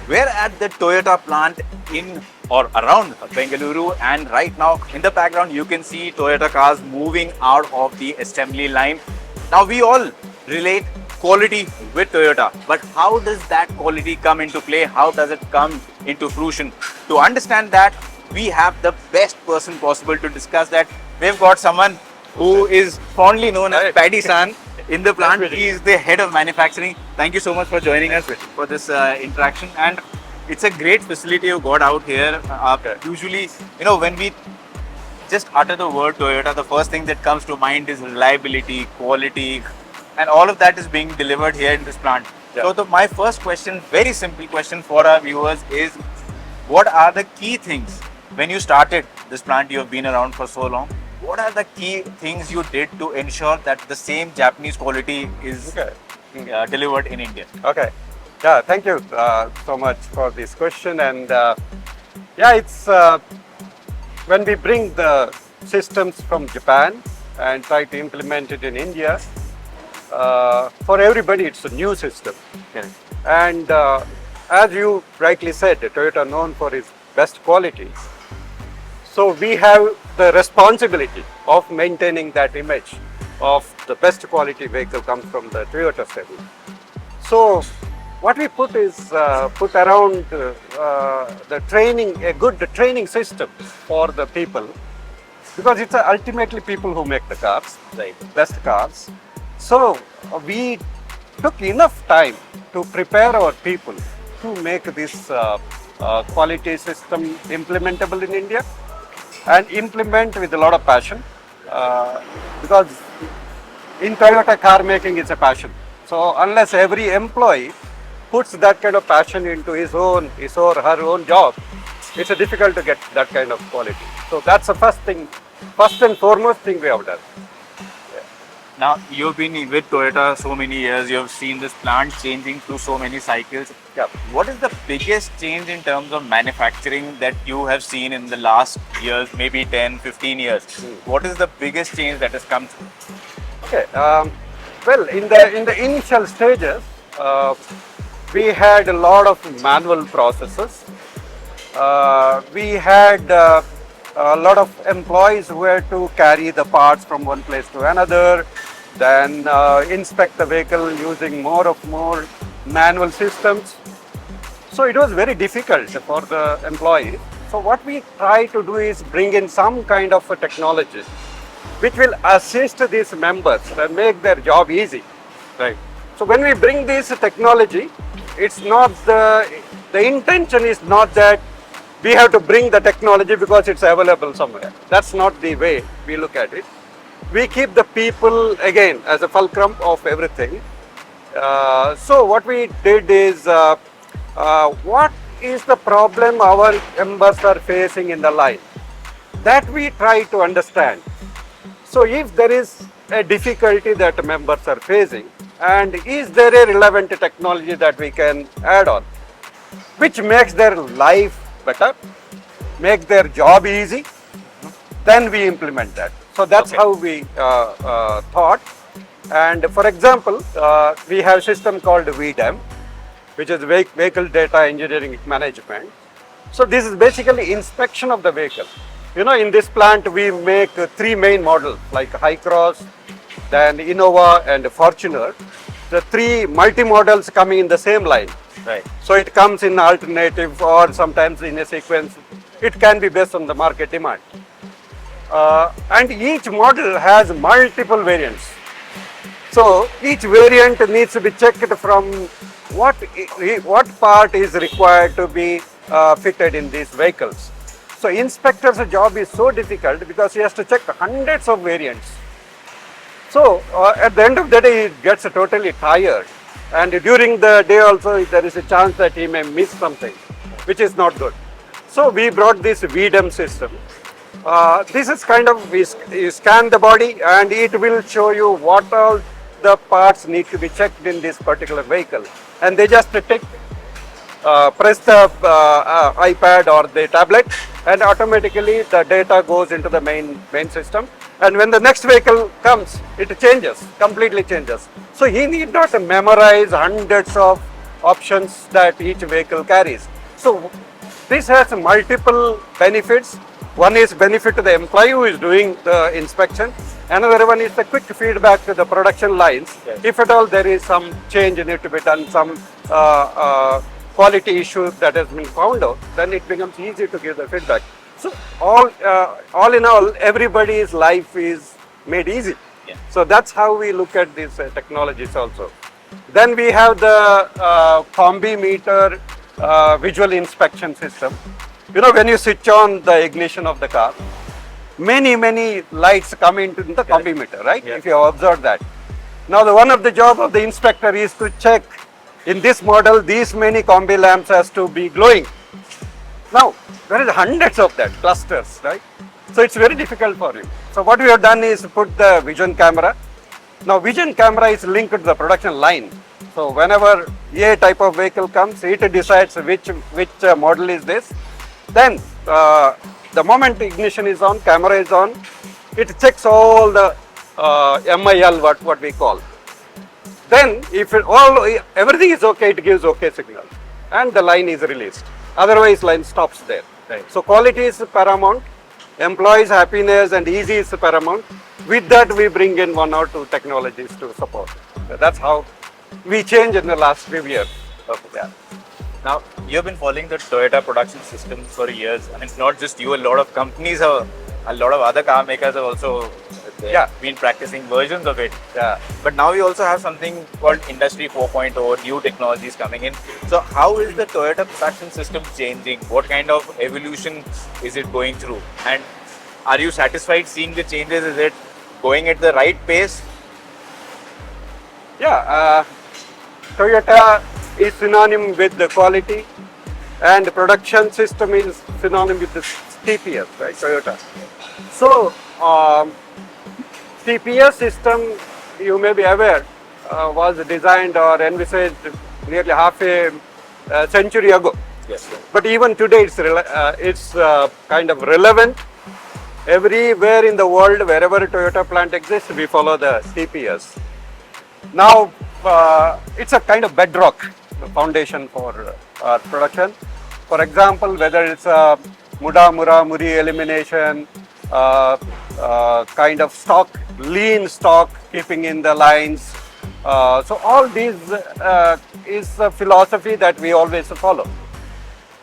We're at the Toyota plant in or around Bengaluru, and right now in the background you can see Toyota cars moving out of the assembly line. Now we all relate quality with Toyota, but how does that quality come into play? How does it come into fruition? To understand that, we have the best person possible to discuss that. We've got someone who is fondly known as Paddy San in the plant. He is the head of manufacturing. Thank you so much for joining us for this interaction. And it's a great facility you got out here. Usually, when we just utter the word Toyota, the first thing that comes to mind is reliability, quality, and all of that is being delivered here in this plant. Yeah. So my first question, very simple question for our viewers is, what are the key things when you started this plant? You have been around for so long. What are the key things you did to ensure that the same Japanese quality is delivered in India? Okay. Yeah, thank you so much for this question. And it's when we bring the systems from Japan and try to implement it in India, for everybody it's a new system. Okay. And as you rightly said, Toyota known for its best quality. So we have the responsibility of maintaining that image of the best quality vehicle comes from the Toyota stable. So what we put is put around the training, a good training system for the people, because it's ultimately people who make the cars, right? Best cars. So we took enough time to prepare our people to make this quality system implementable in India, and implement with a lot of passion, because in Toyota car making it's a passion. So unless every employee puts that kind of passion into his or her own job, it's difficult to get that kind of quality. So that's the first and foremost thing we have done. Now, you've been with Toyota so many years, you have seen this plant changing through so many cycles. Yeah. What is the biggest change in terms of manufacturing that you have seen in the last years, maybe 10, 15 years? What is the biggest change that has come through? Okay. Well, in the initial stages, we had a lot of manual processes. We had a lot of employees who had to carry the parts from one place to another, then inspect the vehicle using more manual systems. So it was very difficult for the employee. So what we try to do is bring in some kind of a technology which will assist these members and make their job easy. Right. So when we bring this technology, it's not the intention is not that we have to bring the technology because it's available somewhere. That's not the way we look at it. We keep the people again as a fulcrum of everything. So what we did is, what is the problem our members are facing in the line? That we try to understand. So if there is a difficulty that members are facing, and is there a relevant technology that we can add on, which makes their life better, make their job easy, then we implement that. So that's how we thought. And for example, we have a system called VDEM, which is Vehicle Data Engineering Management. So this is basically inspection of the vehicle. In this plant we make three main models like High Cross, then Innova and Fortuner. The three multi-models coming in the same line. Right. So it comes in alternative or sometimes in a sequence. It can be based on the market demand. And each model has multiple variants. So each variant needs to be checked from what part is required to be fitted in these vehicles. So inspector's job is so difficult because he has to check hundreds of variants. So at the end of the day, he gets totally tired. And during the day also, there is a chance that he may miss something, which is not good. So we brought this VDEM system. This is kind of, you scan the body and it will show you what all the parts need to be checked in this particular vehicle. And they just take, press the iPad or the tablet, and automatically the data goes into the main system. And when the next vehicle comes, it changes, completely changes. So he need not memorize hundreds of options that each vehicle carries. So this has multiple benefits. One is benefit to the employee who is doing the inspection. Another one is the quick feedback to the production lines. Yes. If at all there is some change need to be done, some quality issue that has been found out, then it becomes easy to give the feedback. So all in all, everybody's life is made easy. Yeah. So that's how we look at these technologies also. Then we have the combi meter visual inspection system. You know, when you switch on the ignition of the car, many lights come into the combi meter, right? Yeah. If you observe that. Now, one of the job of the inspector is to check in this model, these many combi lamps has to be glowing. Now, there is hundreds of that, clusters, right? So it's very difficult for you. So what we have done is put the vision camera. Now, vision camera is linked to the production line. So whenever a type of vehicle comes, it decides which model is this. Then the moment ignition is on, camera is on, it checks all the MIL, what we call. Then if everything is okay, it gives okay signal and the line is released. Otherwise, line stops there. Right. So quality is paramount, employees' happiness and easy is paramount. With that, we bring in 1 or 2 technologies to support. That's how we change in the last few years. Yeah. Now, you've been following the Toyota production system for years, and it's not just you, a lot of companies have, a lot of other car makers have also been practicing versions of it. Yeah. But now we also have something called Industry 4.0, new technologies coming in. So how is the Toyota production system changing? What kind of evolution is it going through? And are you satisfied seeing the changes? Is it going at the right pace? Yeah, Toyota is synonym with the quality, and the production system is synonym with the TPS, right, Toyota. So, TPS system, you may be aware, was designed or envisaged nearly half a century ago. Yes. But even today, it's kind of relevant. Everywhere in the world, wherever a Toyota plant exists, we follow the TPS. Now, it's a kind of bedrock, the foundation for our production. For example, whether it's a muri elimination, kind of stock, lean stock, keeping in the lines. So all these is a philosophy that we always follow.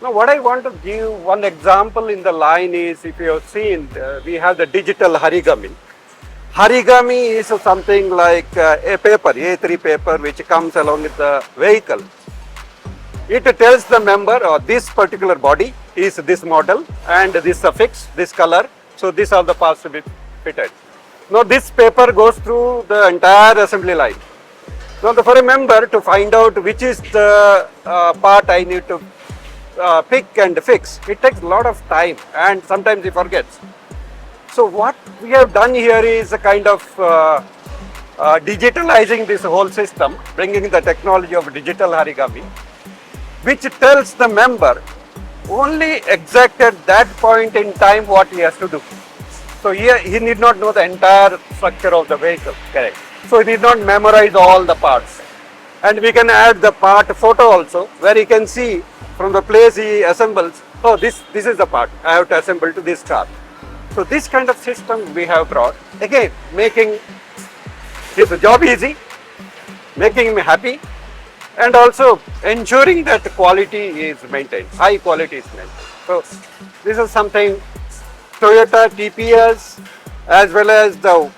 Now, what I want to give one example in the line is, if you have seen, we have the digital harigami. Harigami is something like a paper, A3 paper, which comes along with the vehicle. It tells the member, or this particular body is this model and this suffix, this color. So these are the parts to be fitted. Now this paper goes through the entire assembly line. Now for a member to find out which is the part I need to pick and fix, it takes a lot of time and sometimes he forgets. So what we have done here is a kind of digitalizing this whole system, bringing the technology of digital harigami, which tells the member only exact at that point in time what he has to do. So here he need not know the entire structure of the vehicle. Correct. So he need not memorize all the parts. And we can add the part photo also, where he can see from the place he assembles, oh, this is the part I have to assemble to this car. So this kind of system we have brought, again, making his job easy, making him happy, and also ensuring that quality is maintained, high quality is maintained. So this is something Toyota, TPS, as well as the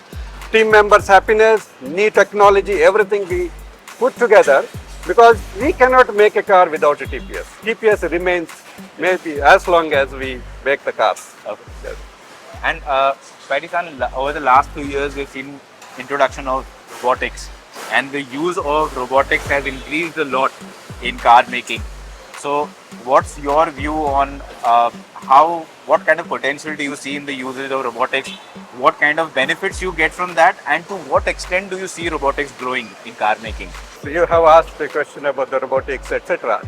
team members' happiness, new technology, everything we put together, because we cannot make a car without a TPS. TPS remains maybe as long as we make the cars. Okay. Yes. And Paddy San, over the last 2 years, we've seen introduction of robotics. and the use of robotics has increased a lot in car making. So, what's your view on what kind of potential do you see in the usage of robotics? What kind of benefits you get from that, and to what extent do you see robotics growing in car making? So you have asked a question about the robotics, etc.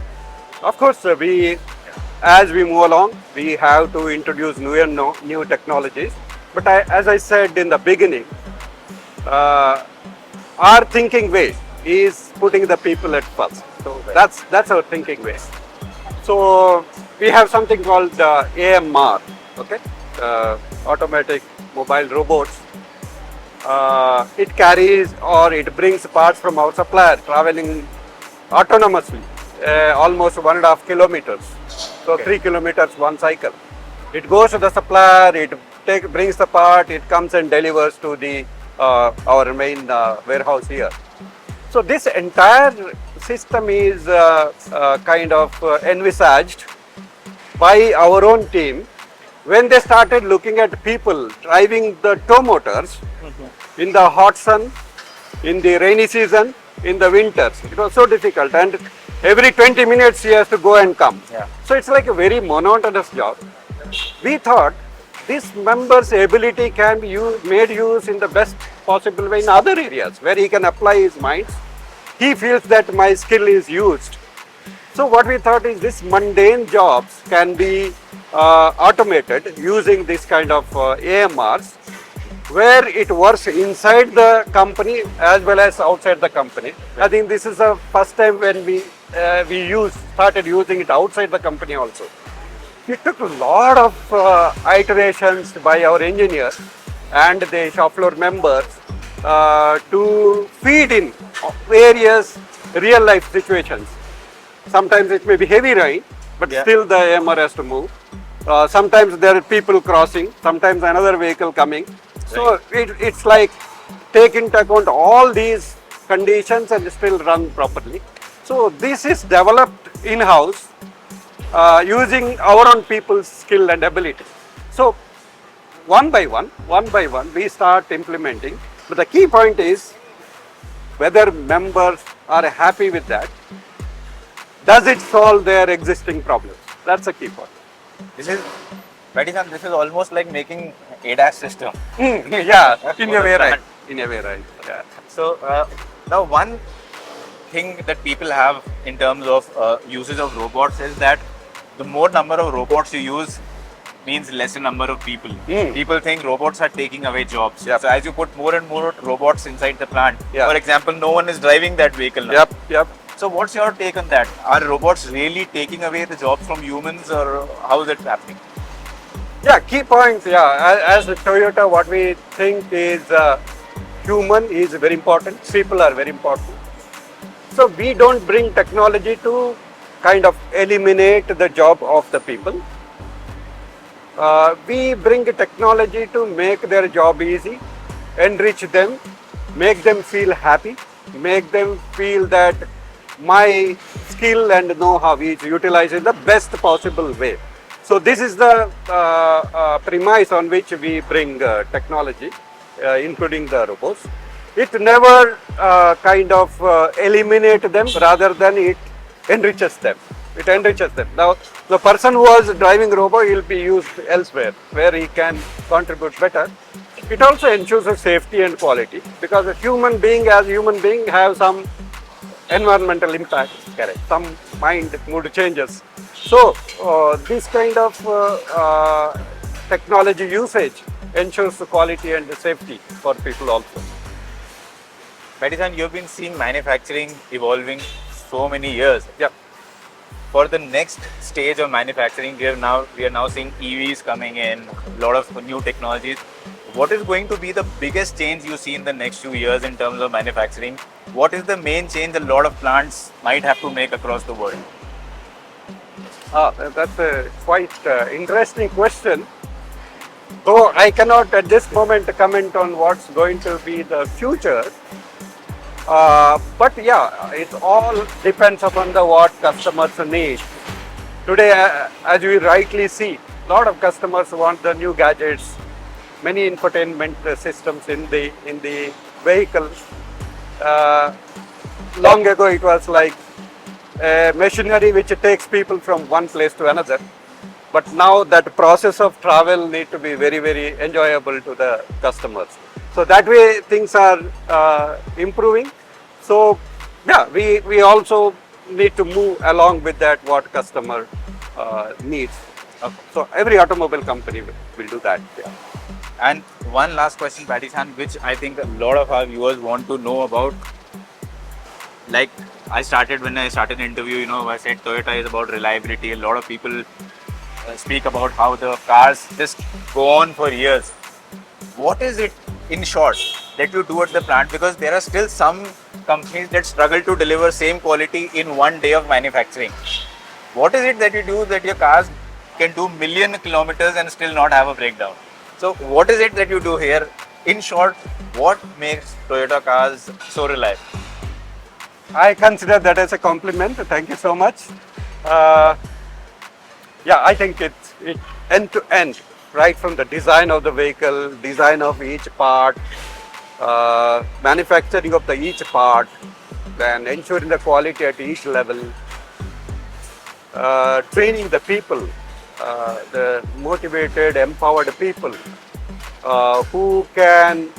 Of course, as we move along, we have to introduce new technologies. But as I said in the beginning, our thinking way is putting the people at first. So that's our thinking way. So we have something called AMR, okay, automatic mobile robots. It carries or it brings parts from our supplier traveling autonomously, almost 1.5 kilometers. So Okay. 3 kilometers one cycle. It goes to the supplier, it brings the part, it comes and delivers to the our main warehouse here. So this entire system is kind of envisaged by our own team when they started looking at people driving the tow motors in the hot sun, in the rainy season, in the winters. It was so difficult, and every 20 minutes he has to go and come. Yeah. So it's like a very monotonous job. We thought this member's ability can be made use in the best possible way in other areas where he can apply his minds. He feels that my skill is used. So what we thought is this mundane jobs can be automated using this kind of AMRs, where it works inside the company as well as outside the company. I think this is the first time when we started using it outside the company also. It took a lot of iterations by our engineers and the shop floor members to feed in various real life situations. Sometimes it may be heavy rain, but Yeah. still the AMR has to move. Sometimes there are people crossing, sometimes another vehicle coming. So it's like take into account all these conditions and still run properly. So this is developed in-house using our own people's skill and ability. So one by one, we start implementing. But the key point is whether members are happy with that. Does it solve their existing problems? That's the key point. This is, Paddy San, this is almost like making ADAS system. Yeah, in a way, right. In a way, right. Yeah. So now one thing that people have in terms of usage of robots is that the more number of robots you use means lesser number of people. People think robots are taking away jobs. Yep. So as you put more and more robots inside the plant, Yeah. for example, no one is driving that vehicle now. Yep. So what's your take on that? Are robots really taking away the jobs from humans, or how is it happening? Yeah, key point. Yeah, as a Toyota, what we think is human is very important. People are very important. So we don't bring technology to kind of eliminate the job of the people. We bring technology to make their job easy, enrich them, make them feel happy, make them feel that my skill and know-how is utilized in the best possible way. So this is the premise on which we bring technology, including the robots. It never kind of eliminate them, rather than it enriches them. It enriches them. Now, the person who was driving robot will be used elsewhere, where he can contribute better. It also ensures safety and quality, because a human being have some environmental impact, correct, some mind mood changes. So this kind of technology usage ensures the quality and the safety for people also. Paddy San, you've been seeing manufacturing evolving so many years. Yeah. For the next stage of manufacturing, we are now seeing EVs coming in, a lot of new technologies. What is going to be the biggest change you see in the next few years in terms of manufacturing? What is the main change a lot of plants might have to make across the world? That's a quite interesting question. Though I cannot at this moment comment on what's going to be the future. But yeah, it all depends upon what customers need. Today, as we rightly see, a lot of customers want the new gadgets, many infotainment systems in the vehicle. Long ago, it was like a machinery which takes people from one place to another. But now that process of travel need to be very, very enjoyable to the customers. So that way things are improving. So yeah, we also need to move along with that what customer needs. So every automobile company will do that. Yeah. And one last question, Paddy San, which I think a lot of our viewers want to know about. Like when I started the interview, I said Toyota is about reliability. A lot of people speak about how the cars just go on for years. What is it, in short, that you do at the plant? Because there are still some companies that struggle to deliver same quality in one day of manufacturing. What is it that you do that your cars can do million kilometers and still not have a breakdown? So what is it that you do here? In short, what makes Toyota cars so reliable? I consider that as a compliment. Thank you so much. Yeah, I think it's end to end, right from the design of the vehicle, design of each part, manufacturing of each part, then ensuring the quality at each level, training the people, the motivated, empowered people who can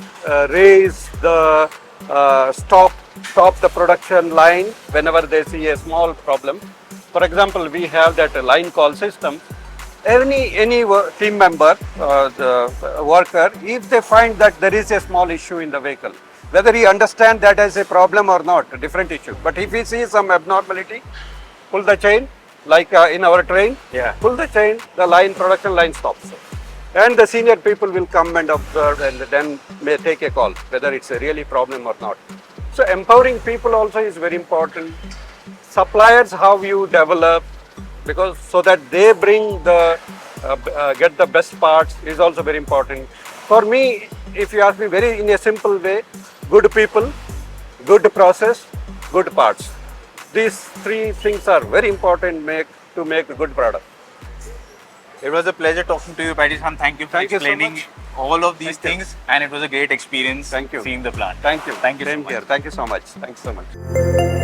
raise the stop the production line whenever they see a small problem. For example, we have that line call system. Any team member, the worker, if they find that there is a small issue in the vehicle, whether he understands that as a problem or not, a different issue. But if he sees some abnormality, pull the chain, like in our train, pull the chain, the production line stops. And the senior people will come and observe and then may take a call, whether it's a really problem or not. So empowering people also is very important. Suppliers, how you develop, because so that they bring get the best parts is also very important. For me, if you ask me in a simple way, good people, good process, good parts. These three things are very important to make a good product. It was a pleasure talking to you, Paddy San. Thank you for explaining all of these things, and it was a great experience seeing the plant. Thank you. Thank you so Same much. here. Thank you so much. Thanks so much.